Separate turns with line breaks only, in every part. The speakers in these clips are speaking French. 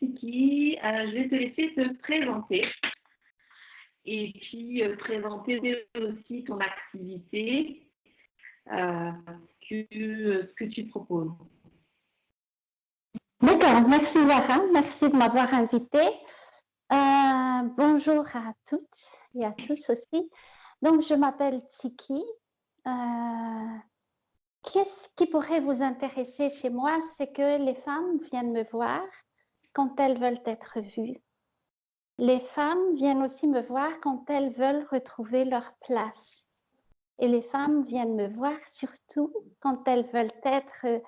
Tiki. Je vais te laisser te présenter et puis présenter aussi ton activité, ce que tu proposes.
D'accord, merci Lara, merci de m'avoir invitée. Bonjour à toutes et à tous aussi. Donc, je m'appelle Tiki. Qu'est-ce qui pourrait vous intéresser chez moi? C'est que les femmes viennent me voir quand elles veulent être vues. Les femmes viennent aussi me voir quand elles veulent retrouver leur place. Et les femmes viennent me voir surtout quand elles veulent être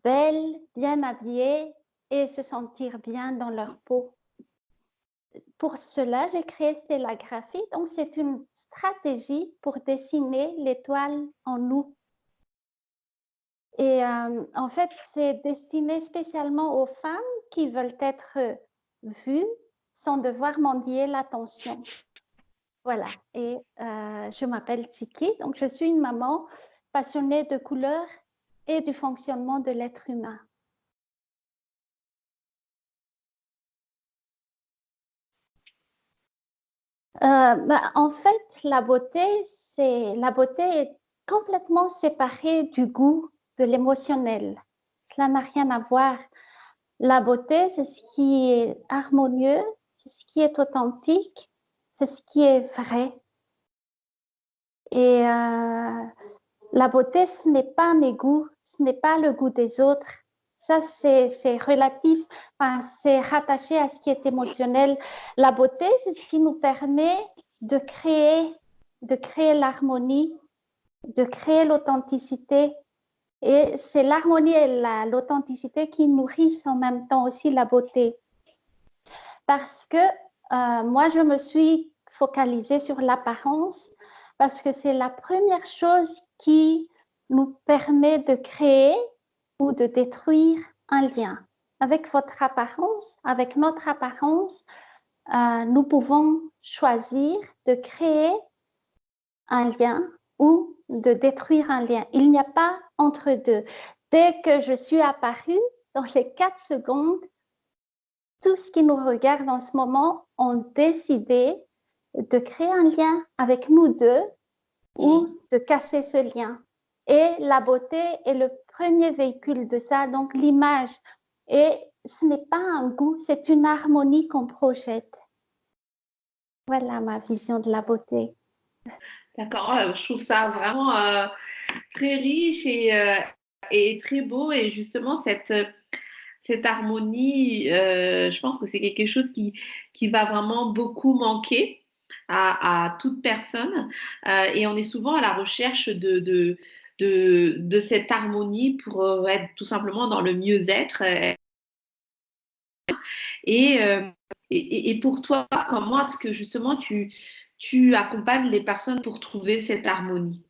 belles, bien habillées et se sentir bien dans leur peau. Pour cela, j'ai créé Stellagraphie. Donc, c'est une stratégie pour dessiner l'étoile en nous. Et en fait, c'est destiné spécialement aux femmes qui veulent être vues sans devoir mendier l'attention. Voilà. Et je m'appelle Tiki. Donc, je suis une maman passionnée de couleurs et du fonctionnement de l'être humain. En fait, la beauté est complètement séparée du goût, de l'émotionnel. Cela n'a rien à voir. La beauté, c'est ce qui est harmonieux, c'est ce qui est authentique, c'est ce qui est vrai. Et la beauté, ce n'est pas mes goûts, ce n'est pas le goût des autres. Ça, c'est relatif, enfin, c'est rattaché à ce qui est émotionnel. La beauté, c'est ce qui nous permet de créer l'harmonie, de créer l'authenticité. Et c'est l'harmonie et l'authenticité qui nourrissent en même temps aussi la beauté. Parce que moi, je me suis focalisée sur l'apparence parce que c'est la première chose qui nous permet de créer ou de détruire un lien. Avec votre apparence, avec notre apparence, nous pouvons choisir de créer un lien ou de détruire un lien. Il n'y a pas entre deux. Dès que je suis apparue, dans les 4 secondes, tout ce qui nous regarde en ce moment ont décidé de créer un lien avec nous deux ou de casser ce lien. Et la beauté est le premier véhicule de ça, donc l'image. Et ce n'est pas un goût, c'est une harmonie qu'on projette. Voilà ma vision de la beauté.
D'accord, je trouve ça vraiment très riche et très beau. Et justement, cette harmonie, je pense que c'est quelque chose qui va vraiment beaucoup manquer à toute personne. Et on est souvent à la recherche de cette harmonie pour être tout simplement dans le mieux-être. Et pour toi, comment est-ce que justement tu accompagnes les personnes pour trouver cette harmonie?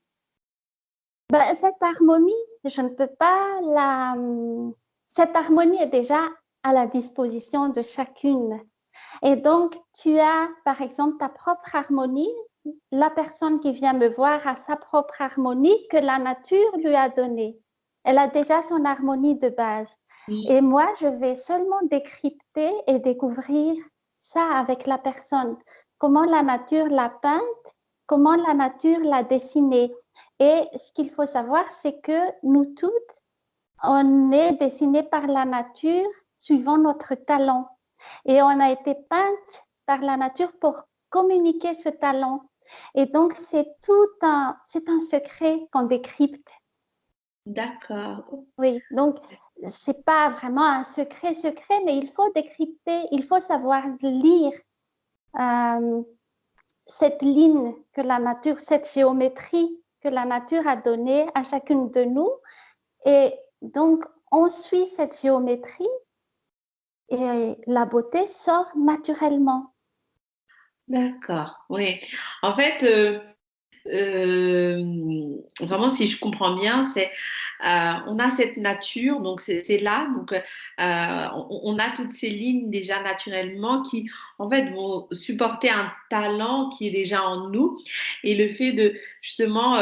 Cette harmonie, je ne peux pas Cette harmonie est déjà à la disposition de chacune. Et donc, tu as, par exemple, ta propre harmonie. La personne qui vient me voir a sa propre harmonie que la nature lui a donnée. Elle a déjà son harmonie de base. Et moi, je vais seulement décrypter et découvrir ça avec la personne. Comment la nature l'a peinte, comment la nature l'a dessinée. Et ce qu'il faut savoir, c'est que nous toutes, on est dessinés par la nature suivant notre talent. Et on a été peinte par la nature pour communiquer ce talent. Et donc, c'est un secret qu'on décrypte.
D'accord.
Oui, donc, c'est pas vraiment un secret, mais il faut décrypter, il faut savoir lire cette ligne que la nature, cette géométrie que la nature a donnée à chacune de nous. Et donc, on suit cette géométrie et la beauté sort naturellement.
D'accord, oui. En fait, vraiment, si je comprends bien, c'est on a cette nature, donc c'est là, donc on a toutes ces lignes déjà naturellement qui en fait vont supporter un talent qui est déjà en nous et le fait de justement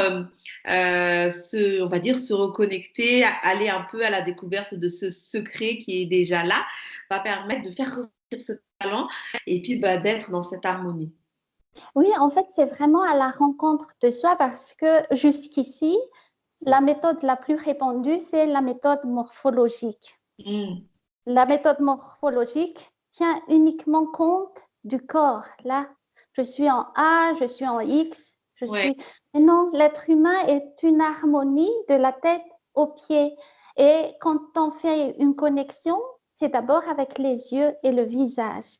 on va dire se reconnecter, aller un peu à la découverte de ce secret qui est déjà là, va permettre de faire ressortir ce talent et puis d'être dans cette harmonie.
Oui, en fait, c'est vraiment à la rencontre de soi parce que jusqu'ici, la méthode la plus répandue, c'est la méthode morphologique.
Mm.
La méthode morphologique tient uniquement compte du corps. Là, je suis en A, je suis en X, je
Ouais.
suis... Mais non, l'être humain est une harmonie de la tête aux pieds. Et quand on fait une connexion, c'est d'abord avec les yeux et le visage.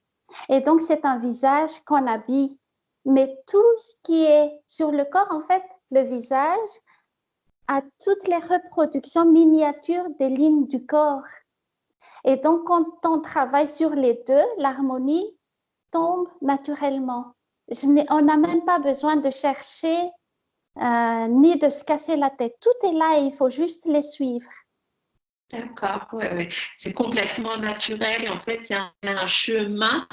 Et donc, c'est un visage qu'on habille. Mais tout ce qui est sur le corps, en fait, le visage a toutes les reproductions miniatures des lignes du corps. Et donc, quand on travaille sur les deux, l'harmonie tombe naturellement. On n'a même pas besoin de chercher ni de se casser la tête. Tout est là et il faut juste les suivre.
D'accord, ouais, ouais. C'est complètement naturel et en fait, c'est un chemin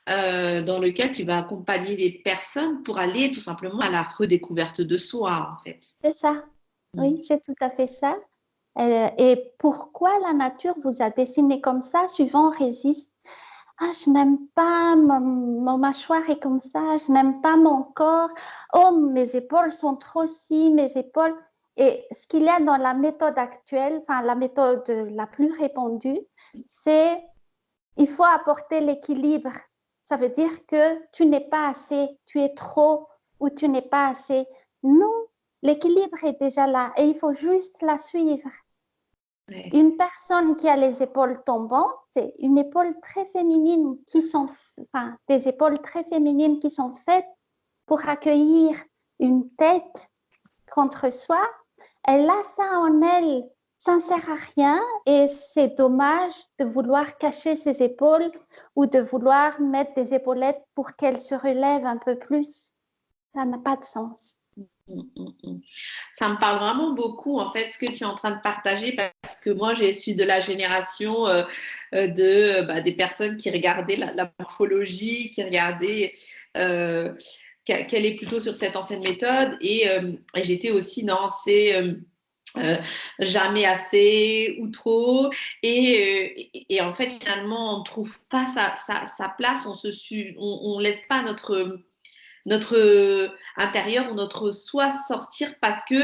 dans lequel tu vas accompagner les personnes pour aller tout simplement à la redécouverte de soi, en fait.
C'est ça. Oui, c'est tout à fait ça. Et pourquoi la nature vous a dessiné comme ça? Souvent, on résiste. Ah, je n'aime pas mon mâchoire est comme ça, je n'aime pas mon corps. Oh, mes épaules sont trop si, mes épaules. Et ce qu'il y a dans la méthode actuelle, enfin la méthode la plus répandue, c'est il faut apporter l'équilibre. Ça veut dire que tu n'es pas assez, tu es trop ou tu n'es pas assez. Non, l'équilibre est déjà là et il faut juste la suivre.
Ouais.
Une personne qui a les épaules tombantes, c'est une épaule très féminine qui sont, enfin, des épaules très féminines qui sont faites pour accueillir une tête contre soi. Elle a ça en elle, ça ne sert à rien et c'est dommage de vouloir cacher ses épaules ou de vouloir mettre des épaulettes pour qu'elles se relèvent un peu plus. Ça n'a pas de sens.
Ça me parle vraiment beaucoup, en fait, ce que tu es en train de partager, parce que moi, je suis de la génération des personnes qui regardaient la morphologie, qui regardaient, qu'elle est plutôt sur cette ancienne méthode, et j'étais aussi dans ces jamais assez ou trop, et en fait, finalement, on ne trouve pas sa place, on laisse pas notre intérieur ou notre soi sortir parce que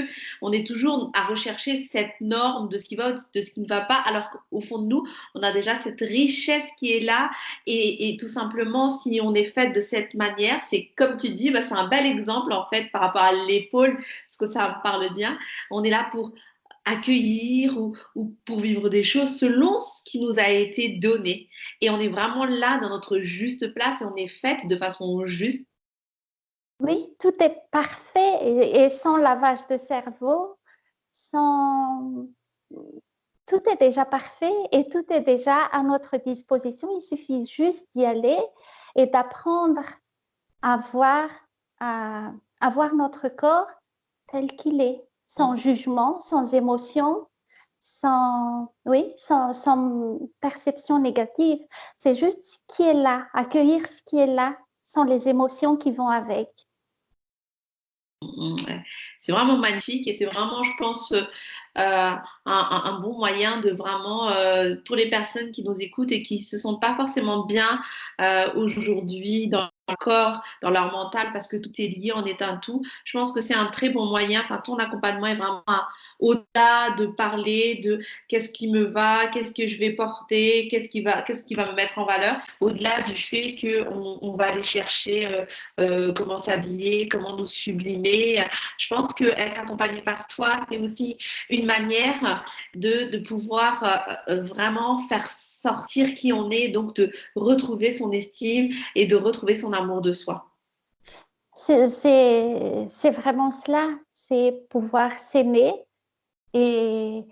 on est toujours à rechercher cette norme de ce qui va, de ce qui ne va pas, alors qu'au fond de nous, on a déjà cette richesse qui est là et tout simplement, si on est fait de cette manière, c'est comme tu dis, c'est un bel exemple en fait par rapport à l'épaule, parce que ça me parle bien. On est là pour accueillir ou pour vivre des choses selon ce qui nous a été donné. Et on est vraiment là dans notre juste place et on est faite de façon juste.
Oui, tout est parfait et sans lavage de cerveau, sans... Tout est déjà parfait et tout est déjà à notre disposition. Il suffit juste d'y aller et d'apprendre à à voir notre corps tel qu'il est, sans jugement, sans émotion, sans perception négative. C'est juste ce qui est là, accueillir ce qui est là, sans les émotions qui vont avec.
Ouais. C'est vraiment magnifique et c'est vraiment, je pense, un bon moyen de vraiment, pour les personnes qui nous écoutent et qui se sentent pas forcément bien aujourd'hui dans leur corps, dans leur mental, parce que tout est lié, on est un tout. Je pense que c'est un très bon moyen. Enfin, ton accompagnement est vraiment au-delà de parler de qu'est-ce qui me va, qu'est-ce que je vais porter, qu'est-ce qui va me mettre en valeur, au-delà du fait qu'on va aller chercher comment s'habiller, comment nous sublimer. Je pense qu'être accompagné par toi, c'est aussi une manière de pouvoir vraiment faire sortir qui on est, donc de retrouver son estime et de retrouver son amour de soi.
C'est vraiment cela, c'est pouvoir s'aimer et,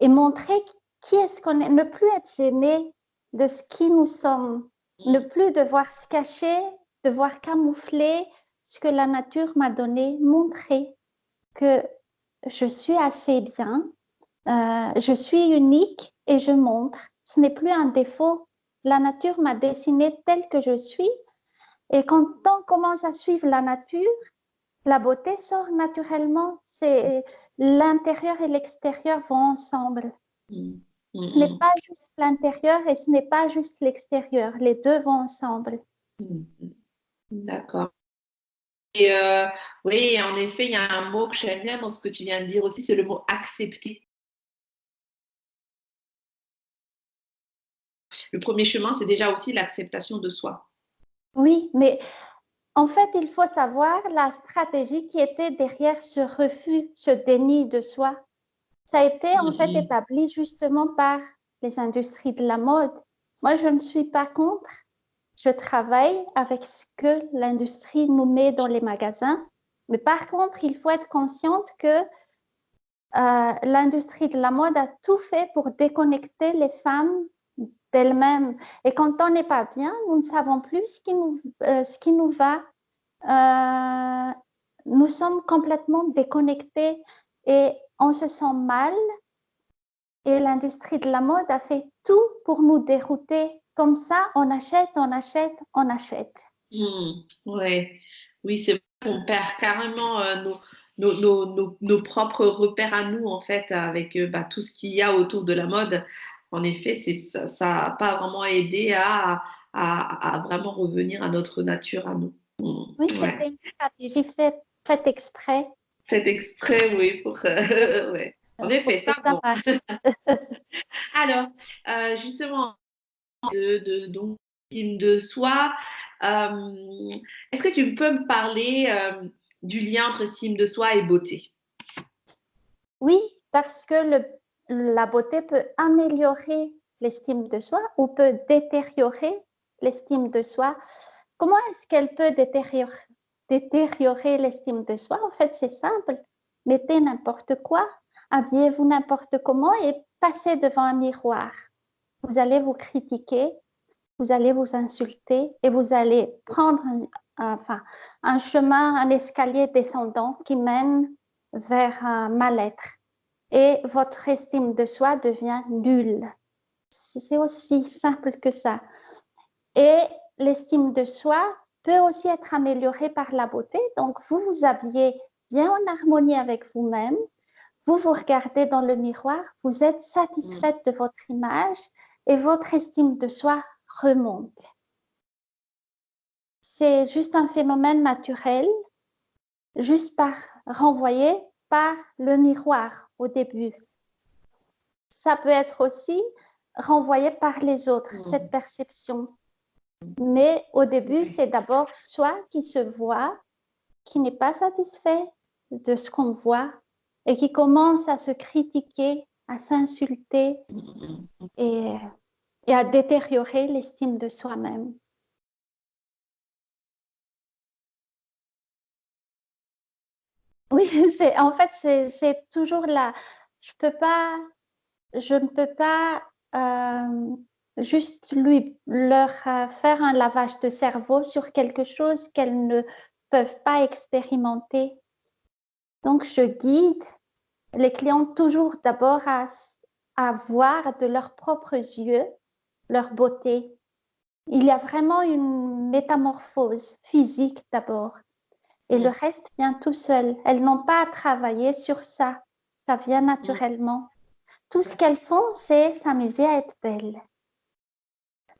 et montrer qui est-ce qu'on est, ne plus être gêné de ce qui nous sommes, ne plus devoir se cacher, devoir camoufler ce que la nature m'a donné, montrer que je suis assez bien Je suis unique et je montre. Ce n'est plus un défaut. La nature m'a dessinée telle que je suis. Et quand on commence à suivre la nature, la beauté sort naturellement. C'est l'intérieur et l'extérieur vont ensemble.
Mm.
Ce n'est
Mm,
pas juste l'intérieur et ce n'est pas juste l'extérieur. Les deux vont ensemble.
mm, mm. D'accord. Et oui, en effet, il y a un mot que j'aime bien dans ce que tu viens de dire aussi, c'est le mot accepter. Le premier chemin, c'est déjà aussi l'acceptation de soi.
Oui, mais en fait, il faut savoir la stratégie qui était derrière ce refus, ce déni de soi. Ça a été en fait
Mm,
établi justement par les industries de la mode. Moi, je ne suis pas contre. Je travaille avec ce que l'industrie nous met dans les magasins. Mais par contre, il faut être consciente que l'industrie de la mode a tout fait pour déconnecter les femmes d'elles-mêmes. Et quand on n'est pas bien, nous ne savons plus ce qui nous va. Nous sommes complètement déconnectés et on se sent mal. Et l'industrie de la mode a fait tout pour nous dérouter. Comme ça, on achète, on achète, on achète.
ouais. Oui, c'est vrai qu'on perd carrément nos propres repères à nous, en fait, avec bah, tout ce qu'il y a autour de la mode. En effet, ça n'a pas vraiment aidé à vraiment revenir à notre nature à nous.
Oui,
Ouais.
c'était une stratégie faite exprès
Faites exprès, oui, pour. Ouais. En
pour
effet,
que
ça,
ça
bon.
marche.
Alors, justement, donc, estime de soi, est-ce que tu peux me parler du lien entre estime de soi et beauté?
Oui, parce que la beauté peut améliorer l'estime de soi ou peut détériorer l'estime de soi. Comment est-ce qu'elle peut détériorer l'estime de soi? En fait, c'est simple. Mettez n'importe quoi, habillez-vous n'importe comment et passez devant un miroir. Vous allez vous critiquer, vous allez vous insulter et vous allez prendre un chemin, un escalier descendant qui mène vers un mal-être. Et votre estime de soi devient nulle. C'est aussi simple que ça. Et l'estime de soi peut aussi être améliorée par la beauté. Donc, vous vous habillez bien en harmonie avec vous-même. Vous vous regardez dans le miroir, vous êtes satisfaite de votre image et votre estime de soi remonte. C'est juste un phénomène naturel, juste renvoyé par le miroir au début. Ça peut être aussi renvoyé par les autres, cette perception. Mais au début, c'est d'abord soi qui se voit, qui n'est pas satisfait de ce qu'on voit et qui commence à se critiquer, à s'insulter et, et à détériorer l'estime de soi-même. Oui, en fait, c'est toujours là. Je ne peux pas juste leur faire un lavage de cerveau sur quelque chose qu'elles ne peuvent pas expérimenter. Donc, je guide les clients toujours d'abord à voir de leurs propres yeux leur beauté. Il y a vraiment une métamorphose physique d'abord et le reste vient tout seul. Elles n'ont pas à travailler sur ça. Ça vient naturellement. Tout ce qu'elles font, c'est s'amuser à être belles.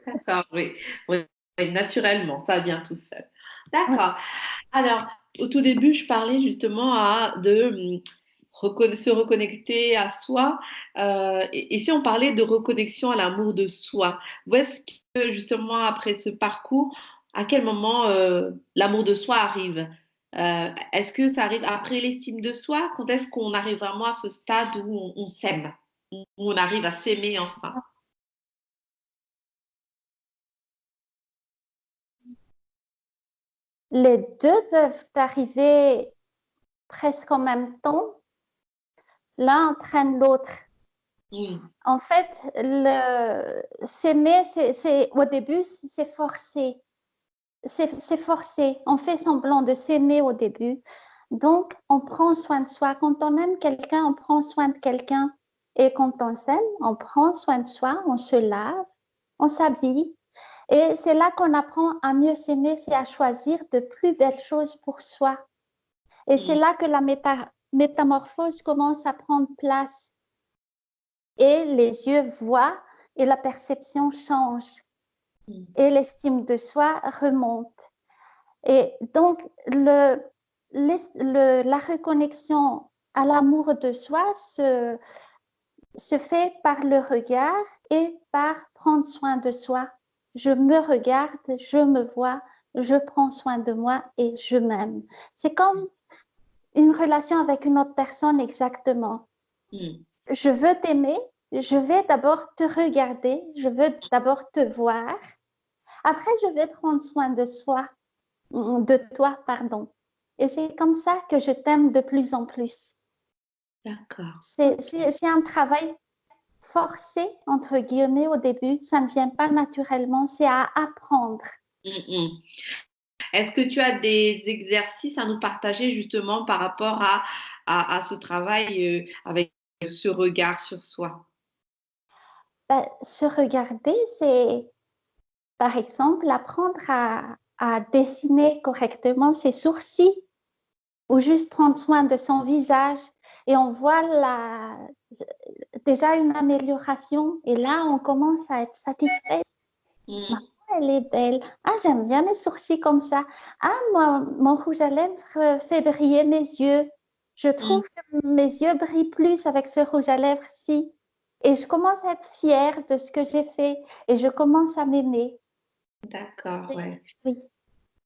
D'accord, oui. Oui, oui, naturellement, ça vient tout seul.
Oui.
D'accord. Alors, au tout début, je parlais justement de se reconnecter à soi. Et si on parlait de reconnexion à l'amour de soi, où est-ce que justement, après ce parcours, à quel moment l'amour de soi arrive? Est-ce que ça arrive après l'estime de soi? Quand est-ce qu'on arrive vraiment à ce stade où on s'aime, où on arrive à s'aimer enfin?
Les deux peuvent arriver presque en même temps. L'un entraîne l'autre.
Mm.
En fait, s'aimer, au début, c'est forcé. C'est forcé. On fait semblant de s'aimer au début. Donc, on prend soin de soi. Quand on aime quelqu'un, on prend soin de quelqu'un. Et quand on s'aime, on prend soin de soi, on se lave, on s'habille. Et c'est là qu'on apprend à mieux s'aimer, c'est à choisir de plus belles choses pour soi. Et c'est là que la métamorphose commence à prendre place. Et les yeux voient et la perception change. Et l'estime de soi remonte. Et donc, la reconnexion à l'amour de soi se fait par le regard et par prendre soin de soi. Je me regarde, je me vois, je prends soin de moi et je m'aime. C'est comme une relation avec une autre personne exactement. Je veux t'aimer, je vais d'abord te regarder, je veux d'abord te voir. Après, je vais prendre soin de toi, pardon. Et c'est comme ça que je t'aime de plus en plus.
D'accord.
C'est un travail forcé, entre guillemets, au début. Ça ne vient pas naturellement, c'est à apprendre.
Est-ce que tu as des exercices à nous partager justement par rapport à ce travail avec ce regard sur soi?
Se regarder, c'est, par exemple, apprendre à dessiner correctement ses sourcils ou juste prendre soin de son visage. Et on voit déjà une amélioration. Et là, on commence à être satisfait. Elle est belle. Ah, j'aime bien mes sourcils comme ça. Ah, moi, mon rouge à lèvres fait briller mes yeux. Je trouve que mes yeux brillent plus avec ce rouge à lèvres-ci. Et je commence à être fière de ce que j'ai fait. Et je commence à m'aimer.
D'accord, ouais.
Oui.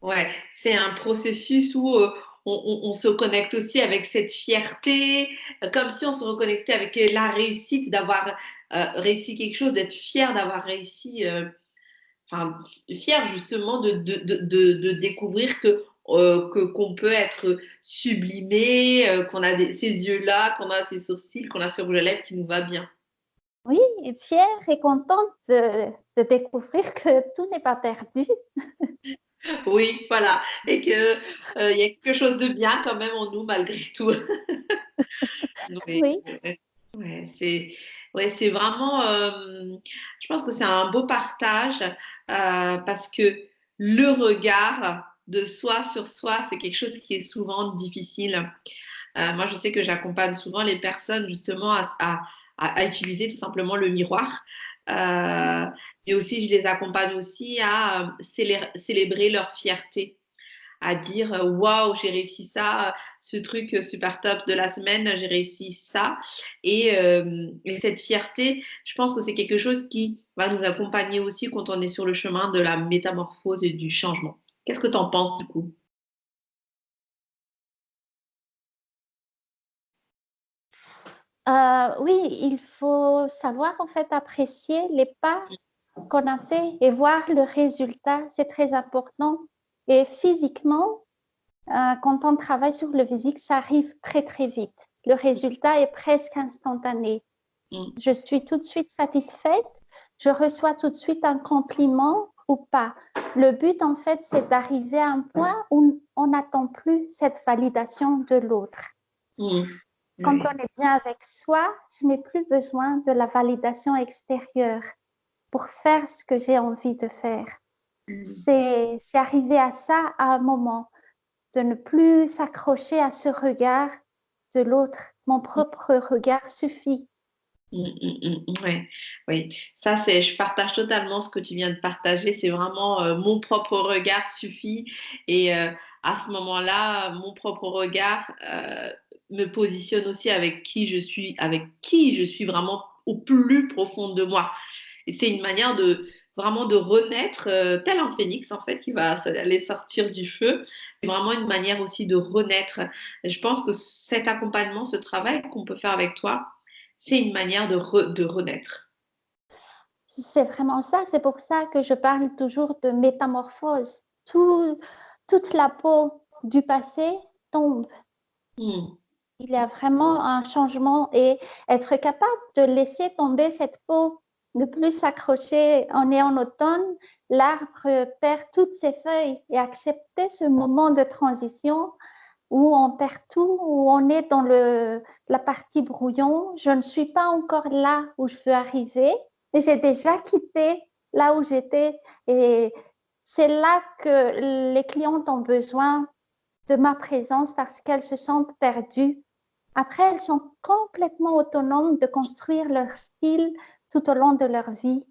Ouais, c'est un processus où on se connecte aussi avec cette fierté, comme si on se reconnectait avec la réussite, d'avoir réussi quelque chose, d'être fier d'avoir réussi, enfin, fier justement de découvrir qu'on peut être sublimé, qu'on a ces yeux-là, qu'on a ces sourcils, qu'on a ce rouge à lèvres qui nous va bien.
Oui, et fière et contente de découvrir que tout n'est pas perdu.
Oui, voilà. Et qu'il y a quelque chose de bien quand même en nous malgré tout.
Oui.
Ouais, c'est vraiment, je pense que c'est un beau partage parce que le regard de soi sur soi, c'est quelque chose qui est souvent difficile. Moi, je sais que j'accompagne souvent les personnes justement à utiliser tout simplement le miroir. Mais aussi, je les accompagne aussi à célébrer leur fierté, à dire waouh, j'ai réussi ça, ce truc super top de la semaine, j'ai réussi ça. Et cette fierté, je pense que c'est quelque chose qui va nous accompagner aussi quand on est sur le chemin de la métamorphose et du changement. Qu'est-ce que tu en penses du coup?
Oui, il faut savoir en fait apprécier les pas qu'on a fait et voir le résultat. C'est très important. Et physiquement, quand on travaille sur le physique, ça arrive très très vite. Le résultat est presque instantané. Je suis tout de suite satisfaite. Je reçois tout de suite un compliment ou pas. Le but, en fait, c'est d'arriver à un point où on n'attend plus cette validation de l'autre. Quand on est bien avec soi, je n'ai plus besoin de la validation extérieure pour faire ce que j'ai envie de faire. C'est arriver à ça à un moment, de ne plus s'accrocher à ce regard de l'autre. Mon propre regard suffit.
Ouais, oui, ça je partage totalement ce que tu viens de partager. C'est vraiment mon propre regard suffit. Et à ce moment-là, mon propre regard me positionne aussi avec qui je suis vraiment au plus profond de moi. Et c'est une manière de vraiment de renaître, tel un phénix en fait qui va aller sortir du feu. C'est vraiment une manière aussi de renaître. Et je pense que cet accompagnement, ce travail qu'on peut faire avec toi, c'est une manière de renaître.
C'est vraiment ça. C'est pour ça que je parle toujours de métamorphose. Toute la peau du passé tombe. Il y a vraiment un changement et être capable de laisser tomber cette peau, ne plus s'accrocher. On est en automne, l'arbre perd toutes ses feuilles et accepter ce moment de transition, où on perd tout, où on est dans la partie brouillon. Je ne suis pas encore là où je veux arriver, mais j'ai déjà quitté là où j'étais. Et c'est là que les clientes ont besoin de ma présence parce qu'elles se sentent perdues. Après, elles sont complètement autonomes de construire leur style tout au long de leur vie.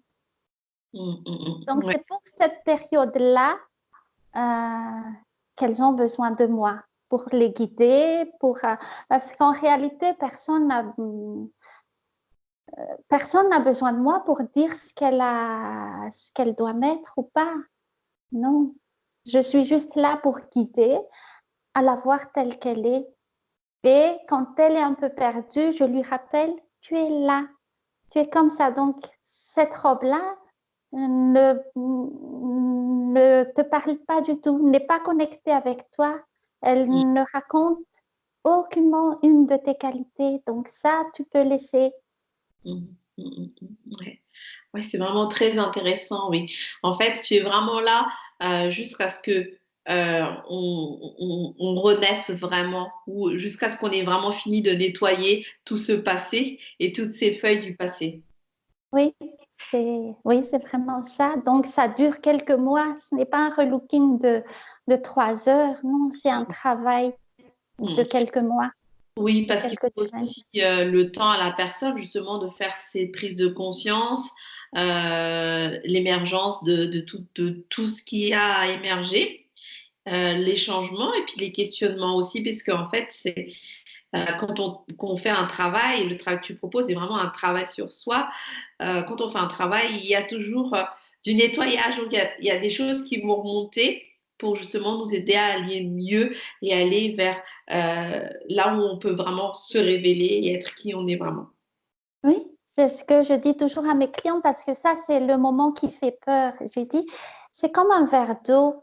Donc,
Ouais.
c'est pour cette période-là qu'elles ont besoin de moi pour les guider, parce qu'en réalité, personne n'a besoin de moi pour dire ce qu'elle doit mettre ou pas. Non, je suis juste là pour guider, à la voir telle qu'elle est. Et quand elle est un peu perdue, je lui rappelle, tu es là, tu es comme ça. Donc, cette robe-là ne te parle pas du tout, n'est pas connectée avec toi. Elle ne raconte aucunement une de tes qualités. Donc, ça, tu peux laisser.
Ouais. Ouais, c'est vraiment très intéressant, oui. En fait, tu es vraiment là jusqu'à ce que on renaisse vraiment, ou jusqu'à ce qu'on ait vraiment fini de nettoyer tout ce passé et toutes ces feuilles du passé.
Oui, c'est vraiment ça. Donc, ça dure quelques mois. Ce n'est pas un relooking de 3 heures. Non, c'est un travail de
Mm.
quelques mois,
Oui,
de
parce qu'il
quelques
faut
semaines.
aussi le temps à la personne justement de faire ses prises de conscience, l'émergence de tout ce qui a émergé, les changements et puis les questionnements aussi, parce qu'en fait, c'est quand on fait un travail, le travail que tu proposes est vraiment un travail sur soi. Quand on fait un travail, il y a toujours du nettoyage. Donc, il y a des choses qui vont remonter pour justement nous aider à aller mieux et aller vers là où on peut vraiment se révéler et être qui on est vraiment.
Oui, c'est ce que je dis toujours à mes clients parce que ça, c'est le moment qui fait peur. J'ai dit, c'est comme un verre d'eau.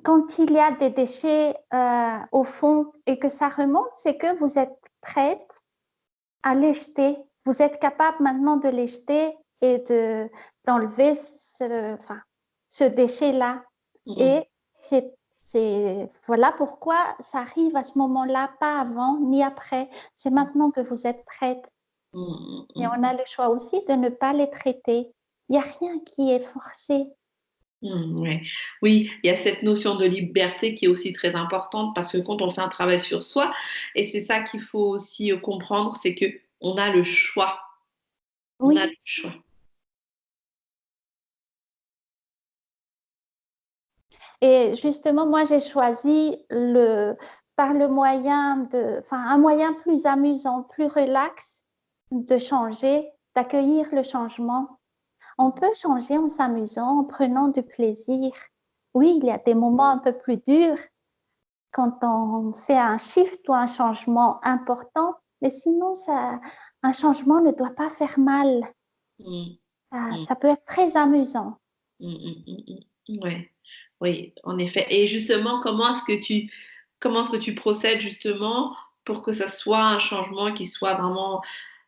Quand il y a des déchets au fond et que ça remonte, c'est que vous êtes prête à les jeter. Vous êtes capable maintenant de les jeter et d'enlever ce déchet-là.
Mm,
Et voilà pourquoi ça arrive à ce moment-là, pas avant ni après. C'est maintenant que vous êtes prête.
mm,
Et
mm,
on a le choix aussi de ne pas les traiter. Il n'y a rien qui est forcé.
ouais. Oui, il y a cette notion de liberté qui est aussi très importante parce que quand on fait un travail sur soi, et c'est ça qu'il faut aussi comprendre, c'est que on a le choix. On a le
Oui.
choix.
Et justement, moi, j'ai choisi par le moyen un moyen plus amusant, plus relax de changer, d'accueillir le changement. On peut changer en s'amusant, en prenant du plaisir. Oui, il y a des moments un peu plus durs quand on fait un shift ou un changement important, mais sinon, un changement ne doit pas faire mal.
Mm, mm,
Ça peut être très amusant.
Ouais, oui, en effet. Et justement, comment est-ce que tu procèdes justement pour que ça soit un changement qui soit vraiment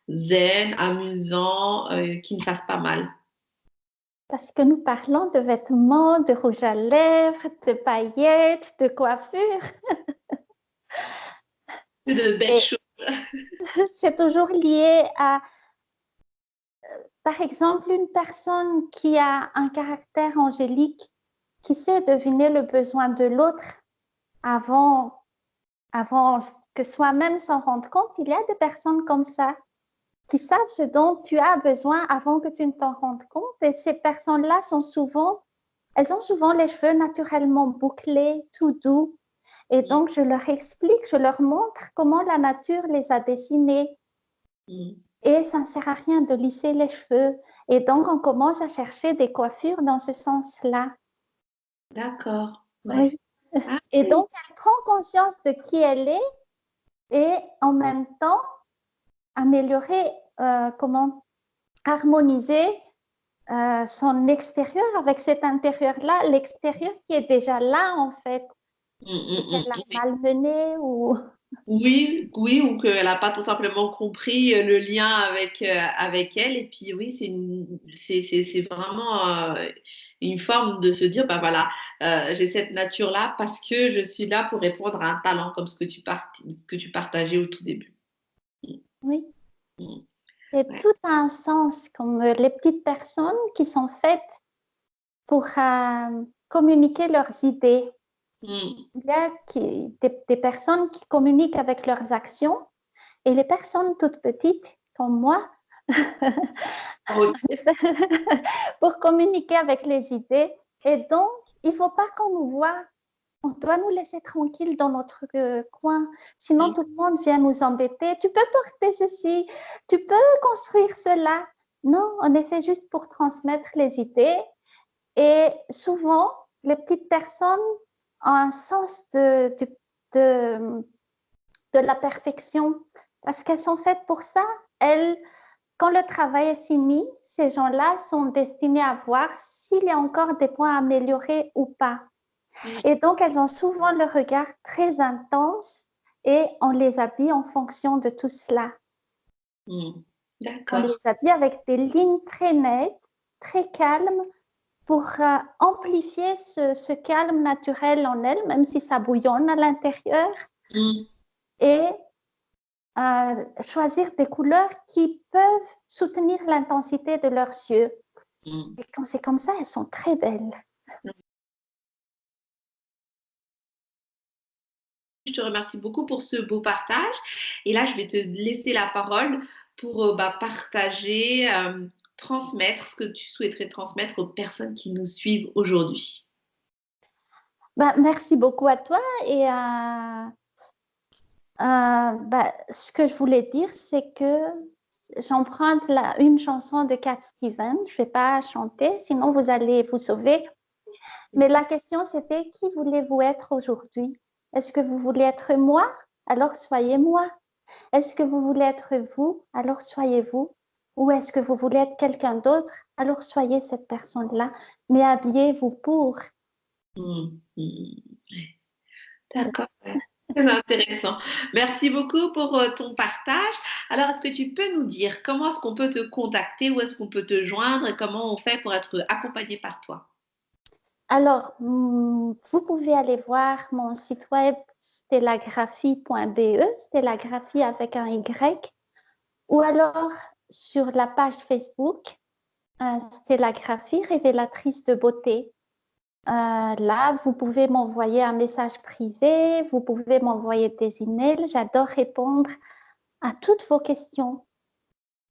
zen, amusant, qui ne fasse pas mal?
Parce que nous parlons de vêtements, de rouge à lèvres, de paillettes, de coiffure.
Que de belles
Et
choses.
c'est toujours lié à, par exemple, une personne qui a un caractère angélique, qui sait deviner le besoin de l'autre avant, avant que soi-même s'en rende compte. Il y a des personnes comme ça qui savent ce dont tu as besoin avant que tu ne t'en rendes compte. Et ces personnes-là elles ont souvent les cheveux naturellement bouclés, tout doux. Et donc, je leur explique, je leur montre comment la nature les a dessinés.
Mm,
Et ça ne sert à rien de lisser les cheveux. Et donc, on commence à chercher des coiffures dans ce sens-là.
d'accord. Ouais.
Oui.
Ah
Et
oui.
donc, elle prend conscience de qui elle est et en même temps améliorer, harmoniser son extérieur avec cet intérieur-là, l'extérieur qui est déjà là en fait, et qu'elle a
Oui.
malmené ou
Oui, oui, ou qu'elle n'a pas tout simplement compris le lien avec elle. Et puis oui, c'est vraiment une forme de se dire, bah voilà, j'ai cette nature-là parce que je suis là pour répondre à un talent comme ce que tu partageais au tout début.
Oui.
Mm.
Et
Ouais.
tout a un sens, comme les petites personnes qui sont faites pour communiquer leurs idées.
Mm.
Il y a des personnes qui communiquent avec leurs actions et les personnes toutes petites, comme moi, pour communiquer avec les idées. Et donc, il ne faut pas qu'on nous voit. On doit nous laisser tranquilles dans notre coin. Sinon, tout le monde vient nous embêter. Tu peux porter ceci, tu peux construire cela. Non, on est fait juste pour transmettre les idées. Et souvent, les petites personnes ont un sens de, de la perfection parce qu'elles sont faites pour ça. Elles, quand le travail est fini, ces gens-là sont destinés à voir s'il y a encore des points à améliorer ou pas. Et donc, elles ont souvent le regard très intense et on les habille en fonction de tout cela. On
D'accord.
les habille avec des lignes très nettes, très calmes pour amplifier ce calme naturel en elles, même si ça bouillonne à l'intérieur. Et choisir des couleurs qui peuvent soutenir l'intensité de leurs yeux. Et quand c'est comme ça, elles sont très belles.
Je te remercie beaucoup pour ce beau partage. Et là, je vais te laisser la parole pour partager, transmettre ce que tu souhaiterais transmettre aux personnes qui nous suivent aujourd'hui.
Merci beaucoup à toi. Et ce que je voulais dire, c'est que j'emprunte une chanson de Cat Stevens. Je ne vais pas chanter, sinon vous allez vous sauver. Mais la question, c'était qui voulez-vous être aujourd'hui? Est-ce que vous voulez être moi? Alors soyez moi. Est-ce que vous voulez être vous? Alors soyez vous. Ou est-ce que vous voulez être quelqu'un d'autre? Alors soyez cette personne-là. Mais habillez-vous pour.
D'accord. Très intéressant. Merci beaucoup pour ton partage. Alors, est-ce que tu peux nous dire comment est-ce qu'on peut te contacter, où est-ce qu'on peut te joindre et comment on fait pour être accompagné par toi?
Alors, vous pouvez aller voir mon site web stellagraphie.be, stellagraphie avec un Y, ou alors sur la page Facebook, Stellagraphie, révélatrice de beauté. Là, vous pouvez m'envoyer un message privé, vous pouvez m'envoyer des emails. J'adore répondre à toutes vos questions.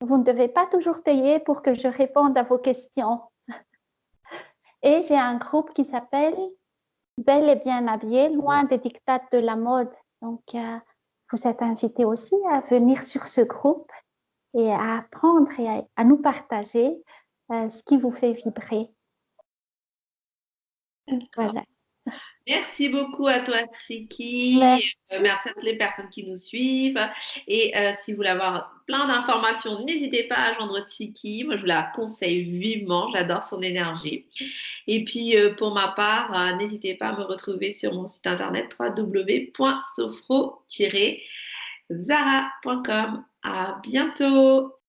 Vous ne devez pas toujours payer pour que je réponde à vos questions. Et j'ai un groupe qui s'appelle Belle et bien habillée, loin des dictats de la mode. Donc, vous êtes invités aussi à venir sur ce groupe et à apprendre et à nous partager ce qui vous fait vibrer. Voilà.
Merci beaucoup à toi, Tsiki. Merci à toutes les personnes qui nous suivent. Et si vous voulez avoir plein d'informations, n'hésitez pas à joindre Tsiki. Moi, je vous la conseille vivement. J'adore son énergie. Et puis, pour ma part, n'hésitez pas à me retrouver sur mon site internet www.sofro-zara.com. À bientôt.